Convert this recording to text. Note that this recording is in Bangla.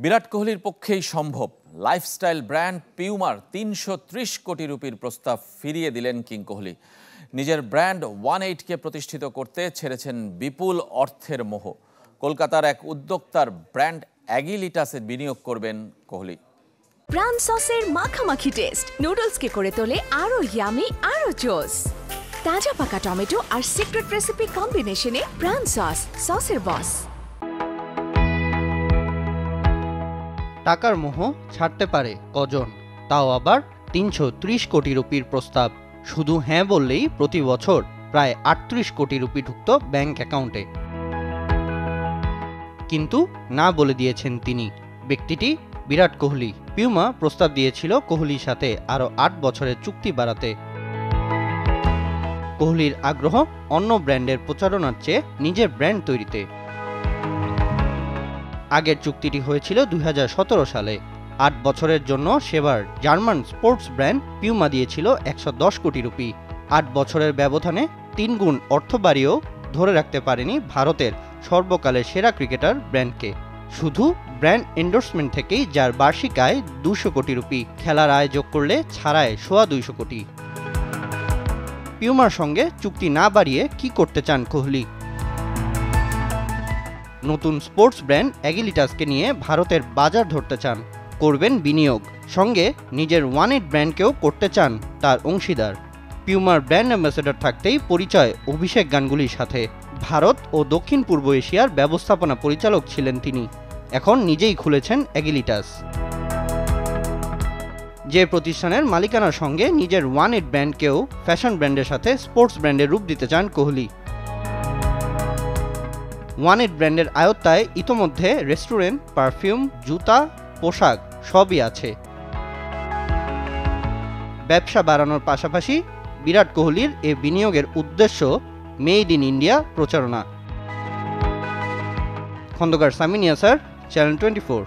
বিরাট কোহলির পক্ষেই সম্ভব। লাইফস্টাইল ব্র্যান্ড পিউমার ৩৩০ কোটি রুপির প্রস্তাব ফিরিয়ে দিলেন কিং কোহলি। নিজের ব্র্যান্ড 180কে প্রতিষ্ঠিত করতে ছেড়েছেন বিপুল অর্থের মোহ। কলকাতার এক উদ্যোক্তার ব্র্যান্ড অ্যাগিলিটাসে বিনিয়োগ করবেন কোহলি। প্রাণ সসের মাখামাখি টেস্ট নুডলসকে করে তোলে আরো ইয়ামি, আরো জোস। তাজা পাকা টমেটো আর সিক্রেট রেসিপি কম্বিনেশনে প্রাণ সসের বস। টাকার মোহ ছাড়তে পারে কজন, তাও আবার ৩৩০ কোটি রুপির প্রস্তাব। শুধু হ্যাঁ বললেই প্রতি বছর প্রায় ৩৮ কোটি রুপি ঢুকত ব্যাংক অ্যাকাউন্টে। কিন্তু না বলে দিয়েছেন তিনি, ব্যক্তিটি বিরাট কোহলি। পিউমা প্রস্তাব দিয়েছিল কোহলির সাথে আরও ৮ বছরের চুক্তি বাড়াতে। কোহলির আগ্রহ অন্য ব্র্যান্ডের প্রচারণার চেয়ে নিজের ব্র্যান্ড তৈরিতে। আগের চুক্তিটি হয়েছিল ২০১৭ সালে। ৮ বছরের জন্য সেবার জার্মান স্পোর্টস ব্র্যান্ড পিউমা দিয়েছিল ১১০ কোটি রুপি। ৮ বছরের ব্যবধানে ৩ গুণ অর্থ বাড়িয়েও ধরে রাখতে পারেনি ভারতের সর্বকালের সেরা ক্রিকেটার ব্র্যান্ডকে। শুধু ব্র্যান্ড এন্ডোর্সমেন্ট থেকেই যার বার্ষিক আয় ২০০ কোটি রুপি, খেলার আয় যোগ করলে ছাড়ায় ২৫০ কোটি। পিউমার সঙ্গে চুক্তি না বাড়িয়ে কি করতে চান কোহলি? নতুন স্পোর্টস ব্র্যান্ড অ্যাগিলিটাসকে নিয়ে ভারতের বাজার ধরতে চান, করবেন বিনিয়োগ। সঙ্গে নিজের 180 ব্র্যান্ডকেও করতে চান তার অংশীদার। পিউমার ব্র্যান্ড অ্যাম্বাসেডর থাকতেই পরিচয় অভিষেক গাঙ্গুলির সাথে। ভারত ও দক্ষিণ পূর্ব এশিয়ার ব্যবস্থাপনা পরিচালক ছিলেন তিনি। এখন নিজেই খুলেছেন অ্যাগিলিটাস, যে প্রতিষ্ঠানের মালিকানার সঙ্গে নিজের 180 ব্র্যান্ডকেও ফ্যাশন ব্র্যান্ডের সাথে স্পোর্টস ব্র্যান্ডের রূপ দিতে চান কোহলি। 180 ব্র্যান্ডের আয়ত্তায় ইতোমধ্যে রেস্টুরেন্ট, পারফিউম, জুতা, পোশাক সবই আছে। ব্যবসা বাড়ানোর পাশাপাশি বিরাট কোহলির এ বিনিয়োগের উদ্দেশ্য মেড ইন ইন্ডিয়া প্রচারণা। খন্দকার সামিন ইয়াসার, চ্যানেল 24।